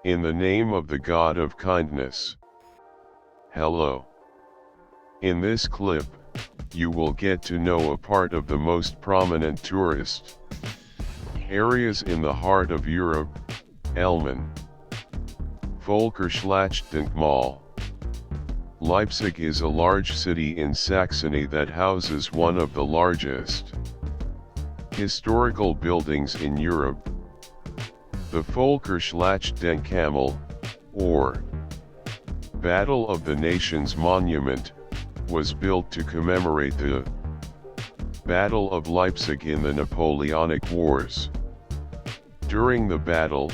In the name of the God of kindness. Hello. In this clip, you will get to know a part of the most prominent tourist areas in the heart of Europe, Elmen. Volkerschlachtdenkmal. Leipzig is a large city in Saxony that houses one of the largest historical buildings in Europe. The Volkerschlachtdenkmal, or Battle of the Nations Monument, was built to commemorate the Battle of Leipzig in the Napoleonic Wars. During the battle,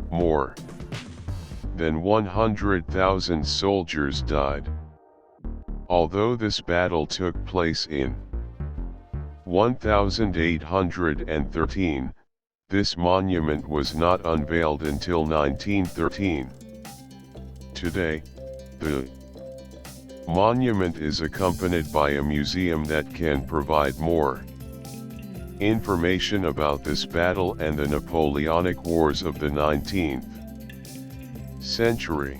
more than 100,000 soldiers died. Although this battle took place in 1813, this monument was not unveiled until 1913. Today, the monument is accompanied by a museum that can provide more information about this battle and the Napoleonic Wars of the 19th century.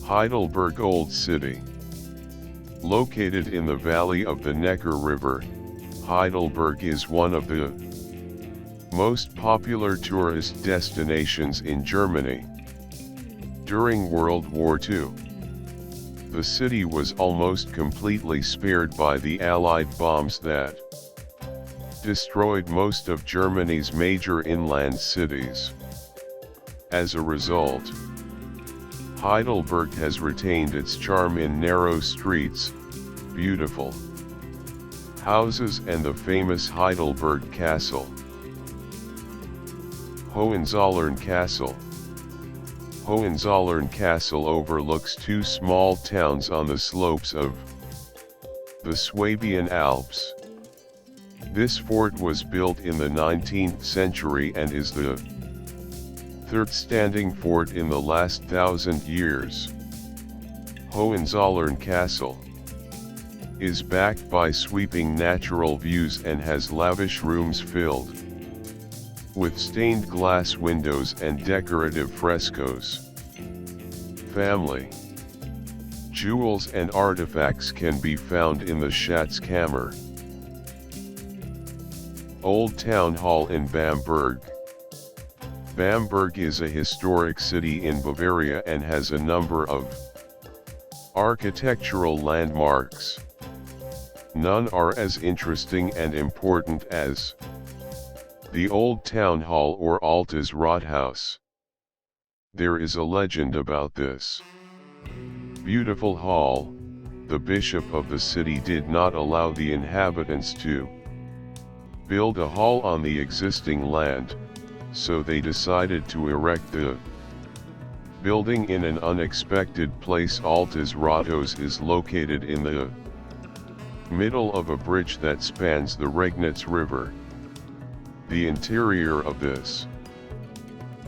Heidelberg Old City. Located in the valley of the Neckar River, Heidelberg is one of the most popular tourist destinations in Germany. During World War II, the city was almost completely spared by the Allied bombs that destroyed most of Germany's major inland cities. As a result, Heidelberg has retained its charm in narrow streets, beautiful houses and the famous Heidelberg Castle. Hohenzollern Castle. Hohenzollern Castle overlooks two small towns on the slopes of the Swabian Alps. This fort was built in the 19th century and is the third standing fort in the last 1,000 years. Hohenzollern Castle is backed by sweeping natural views and has lavish rooms filled with stained glass windows and decorative frescoes. Family jewels and artifacts can be found in the Schatzkammer. Old Town Hall in Bamberg. Bamberg is a historic city in Bavaria and has a number of architectural landmarks. None are as interesting and important as the Old Town Hall or Altes Rathaus. There is a legend about this beautiful hall. The bishop of the city did not allow the inhabitants to build a hall on the existing land, so they decided to erect the building in an unexpected place. Altes Rathaus is located in the middle of a bridge that spans the Regnitz River. The interior of this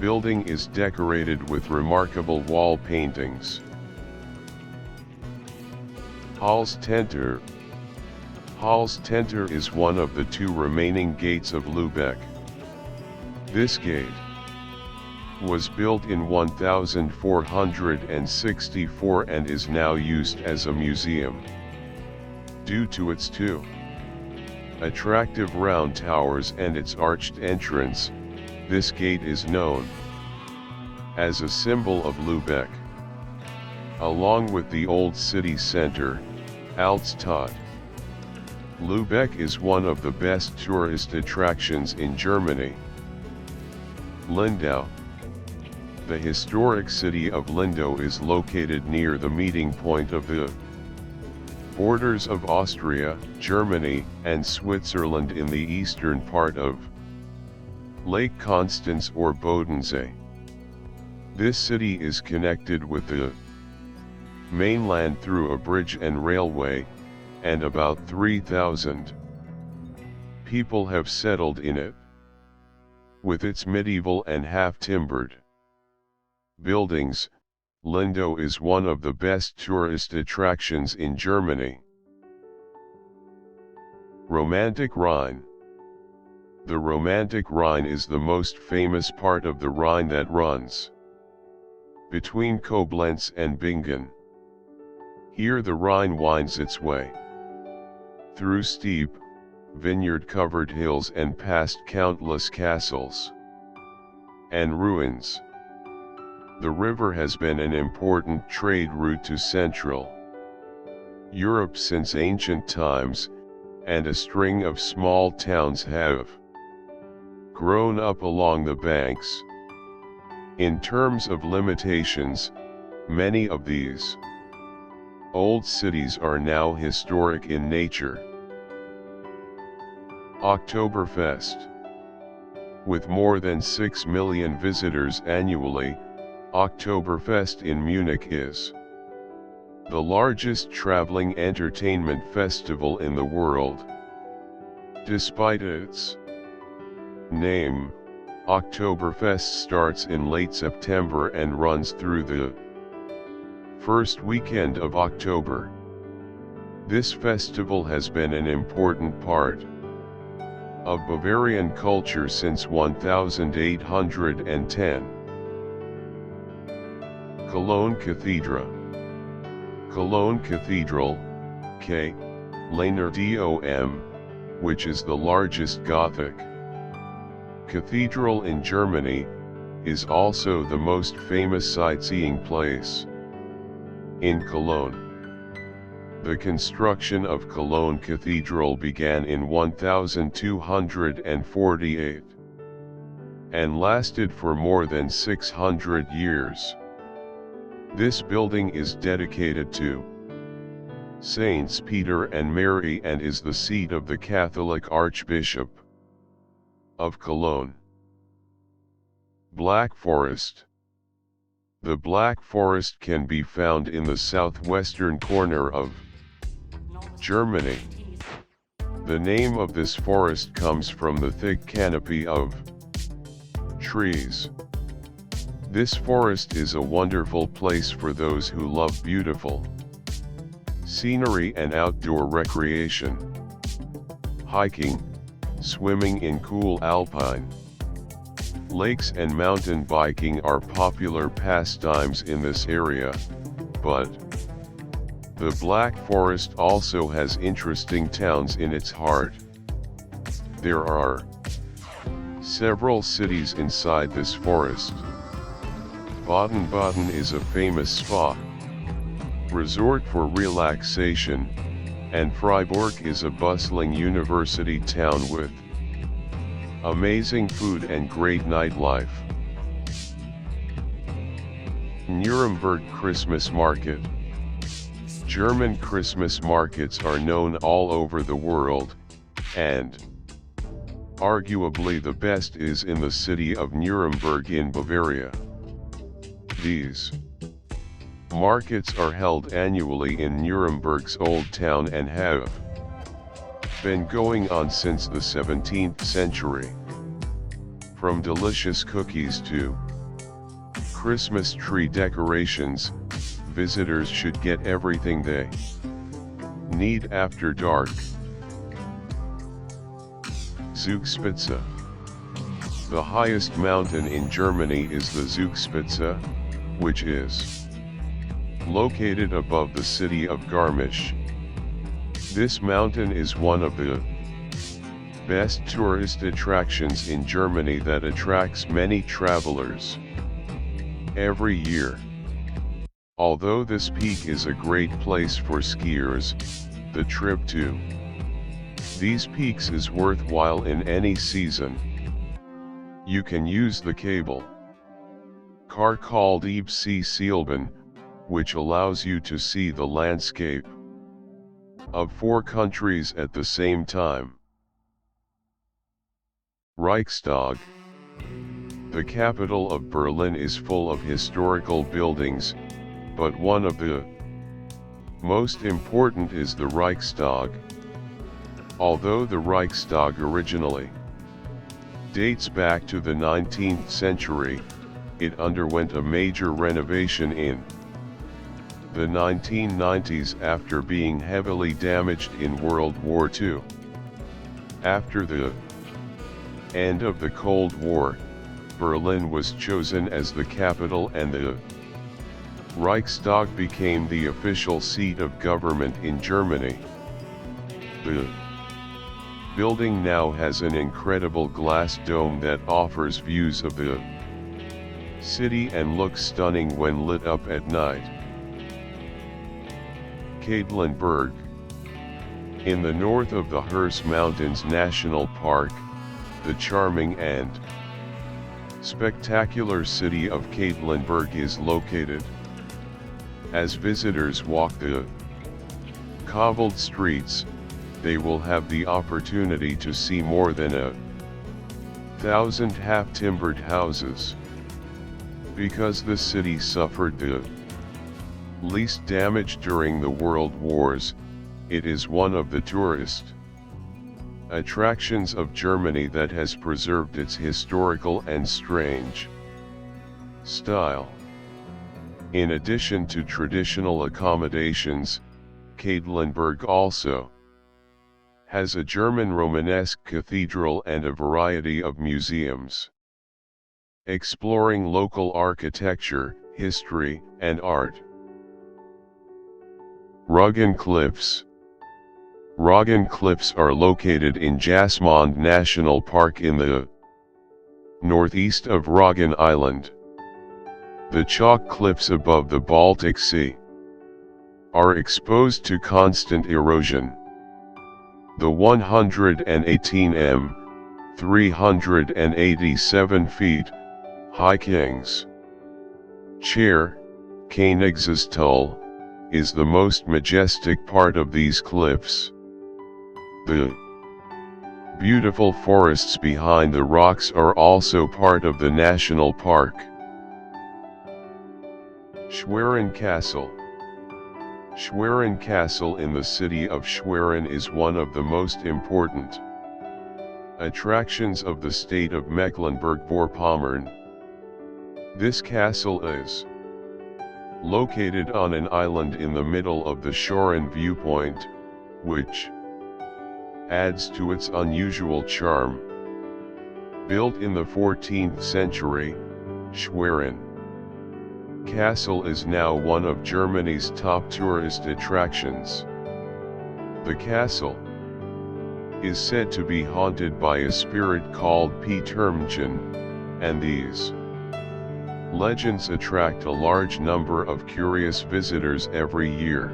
building is decorated with remarkable wall paintings. Hallstätter. Hallstätter is one of the two remaining gates of Lübeck. This gate was built in 1464 and is now used as a museum. Due to its two attractive round towers and its arched entrance, this gate is known as a symbol of Lübeck. Along with the old city center, Altstadt, Lübeck is one of the best tourist attractions in Germany. Lindau. The historic city of Lindau is located near the meeting point of the borders of Austria, Germany, and Switzerland in the eastern part of Lake Constance or Bodensee. This city is connected with the mainland through a bridge and railway, and about 3,000 people have settled in it. With its medieval and half-timbered buildings, Lindau is one of the best tourist attractions in Germany. Romantic Rhine. The Romantic Rhine is the most famous part of the Rhine that runs between Koblenz and Bingen. Here the Rhine winds its way through steep, vineyard-covered hills and past countless castles and ruins. The river has been an important trade route to Central Europe since ancient times, and a string of small towns have grown up along the banks. In terms of limitations, many of these old cities are now historic in nature. Oktoberfest. With more than 6 million visitors annually, Oktoberfest in Munich is the largest traveling entertainment festival in the world. Despite its name, Oktoberfest starts in late September and runs through the first weekend of October. This festival has been an important part of Bavarian culture since 1810. Cologne Cathedral. Cologne Cathedral, K. Laner Dom, which is the largest Gothic cathedral in Germany, is also the most famous sightseeing place in Cologne. The construction of Cologne Cathedral began in 1248 and lasted for more than 600 years. This building is dedicated to Saints Peter and Mary and is the seat of the Catholic Archbishop of Cologne. Black Forest. The Black Forest can be found in the southwestern corner of Germany. The name of this forest comes from the thick canopy of trees. This forest is a wonderful place for those who love beautiful scenery and outdoor recreation. Hiking, swimming in cool alpine lakes and mountain biking are popular pastimes in this area, but the Black Forest also has interesting towns in its heart. There are several cities inside this forest. Baden-Baden is a famous spa resort for relaxation, and Freiburg is a bustling university town with amazing food and great nightlife. Nuremberg Christmas Market. German Christmas markets are known all over the world, and arguably the best is in the city of Nuremberg in Bavaria. These markets are held annually in Nuremberg's Old Town and have been going on since the 17th century. From delicious cookies to Christmas tree decorations, visitors should get everything they need after dark. Zugspitze. The highest mountain in Germany is the Zugspitze, which is located above the city of Garmisch. This mountain is one of the best tourist attractions in Germany that attracts many travelers every year. Although this peak is a great place for skiers, the trip to these peaks is worthwhile in any season. You can use the cable car called Ebsee-Seilbahn, which allows you to see the landscape of 4 countries at the same time. Reichstag. The capital of Berlin is full of historical buildings, but one of the most important is the Reichstag. Although the Reichstag originally dates back to the 19th century, it underwent a major renovation in the 1990s after being heavily damaged in World War II. After the End of the Cold War, Berlin was chosen as the capital and the Reichstag became the official seat of government in Germany. The building now has an incredible glass dome that offers views of the city and looks stunning when lit up at night. Quedlinburg. In the north of the Harz Mountains National Park, the charming and spectacular city of Quedlinburg is located. As visitors walk the cobbled streets, they will have the opportunity to see more than 1,000 half-timbered houses. Because the city suffered the least damage during the World Wars, it is one of the tourist attractions of Germany that has preserved its historical and strange style. In addition to traditional accommodations, Quedlinburg also has a German Romanesque cathedral and a variety of museums. Exploring local architecture, history, and art. Roggen Cliffs. Roggen Cliffs are located in Jasmond National Park in the northeast of Roggen Island. The chalk cliffs above the Baltic Sea are exposed to constant erosion. The 118 m, 387 feet, high King's Chair, Königsstuhl, is the most majestic part of these cliffs. The beautiful forests behind the rocks are also part of the national park. Schwerin Castle. Schwerin Castle in the city of Schwerin is one of the most important attractions of the state of Mecklenburg-Vorpommern. This castle is located on an island in the middle of the Schwerin viewpoint, which adds to its unusual charm. Built in the 14th century, Schwerin Castle is now one of Germany's top tourist attractions. The castle is said to be haunted by a spirit called Petermchen, and these legends attract a large number of curious visitors every year.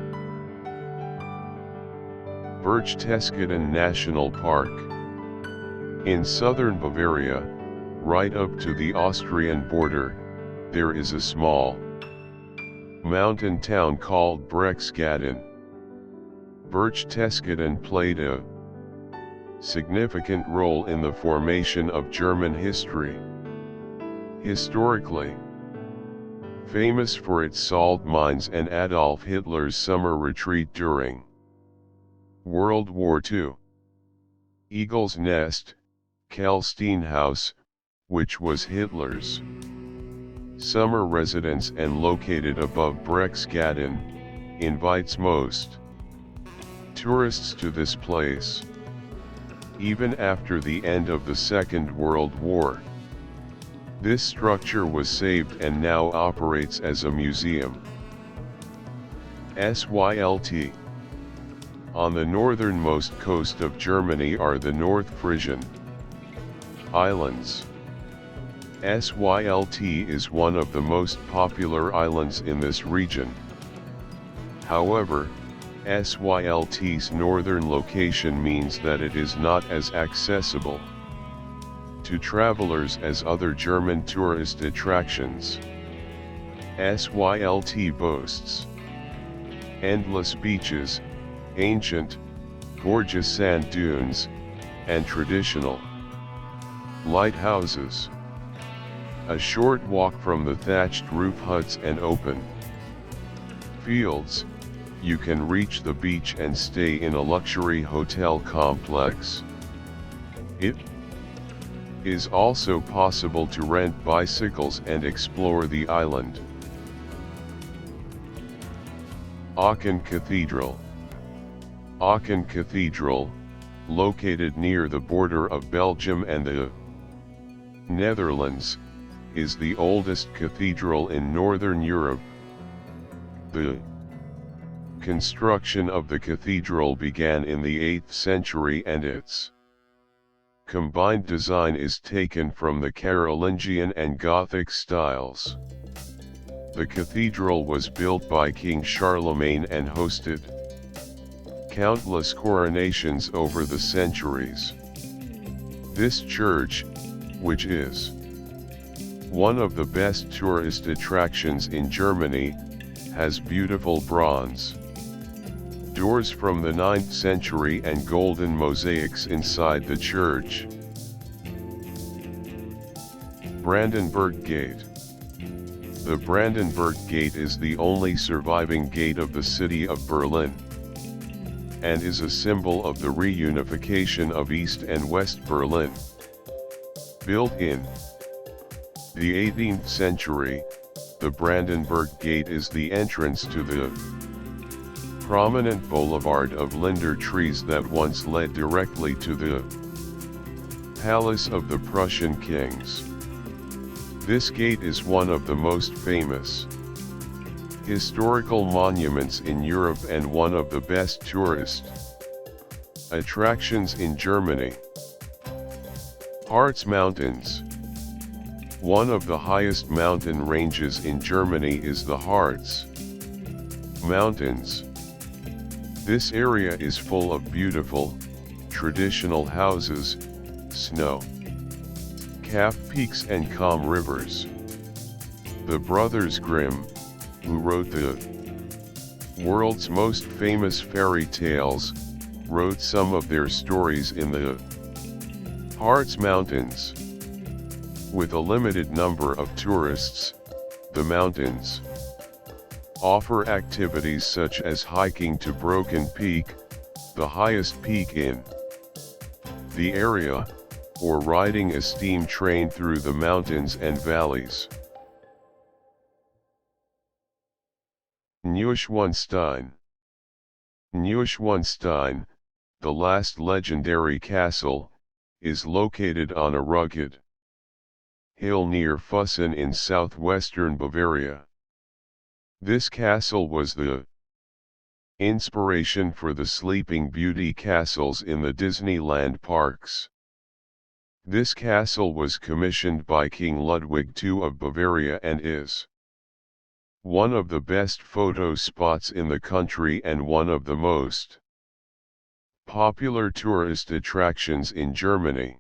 Berchtesgaden National Park. In southern Bavaria, right up to the Austrian border, there is a small mountain town called Berchtesgaden. Berchtesgaden played a significant role in the formation of German history. Historically famous for its salt mines and Adolf Hitler's summer retreat during World War II. Eagle's Nest, Kalsteinhaus, which was Hitler's summer residence and located above Berchtesgaden, invites most tourists to this place. Even after the end of the Second World War, this structure was saved and now operates as a museum. Sylt. On the northernmost coast of Germany are the North Frisian Islands. Sylt is one of the most popular islands in this region. However, Sylt's northern location means that it is not as accessible to travelers as other German tourist attractions. Sylt boasts endless beaches, ancient, gorgeous sand dunes, and traditional lighthouses. A short walk from the thatched roof huts and open fields, you can reach the beach and stay in a luxury hotel complex. It is also possible to rent bicycles and explore the island. Aachen Cathedral. Aachen Cathedral, located near the border of Belgium and the Netherlands, is the oldest cathedral in Northern Europe. The construction of the cathedral began in the 8th century and its combined design is taken from the Carolingian and Gothic styles. The cathedral was built by King Charlemagne and hosted countless coronations over the centuries. This church, which is one of the best tourist attractions in Germany, has beautiful bronze doors from the 9th century and golden mosaics inside the church. Brandenburg Gate. The Brandenburg Gate is the only surviving gate of the city of Berlin, and is a symbol of the reunification of East and West Berlin. Built in the 18th century, the Brandenburg Gate is the entrance to the prominent boulevard of linder trees that once led directly to the palace of the Prussian kings. This gate is one of the most famous historical monuments in Europe and one of the best tourist attractions in Germany. Harz Mountains. One of the highest mountain ranges in Germany is the Harz Mountains. This area is full of beautiful, traditional houses, snow-capped peaks and calm rivers. The brothers Grimm, who wrote the world's most famous fairy tales, wrote some of their stories in the Harz Mountains. With a limited number of tourists, the mountains offer activities such as hiking to Broken Peak, the highest peak in the area, or riding a steam train through the mountains and valleys. Neuschwanstein. Neuschwanstein, the last legendary castle, is located on a rugged hill near Füssen in southwestern Bavaria. This castle was the inspiration for the Sleeping Beauty castles in the Disneyland parks. This castle was commissioned by King Ludwig II of Bavaria and is one of the best photo spots in the country and one of the most popular tourist attractions in Germany.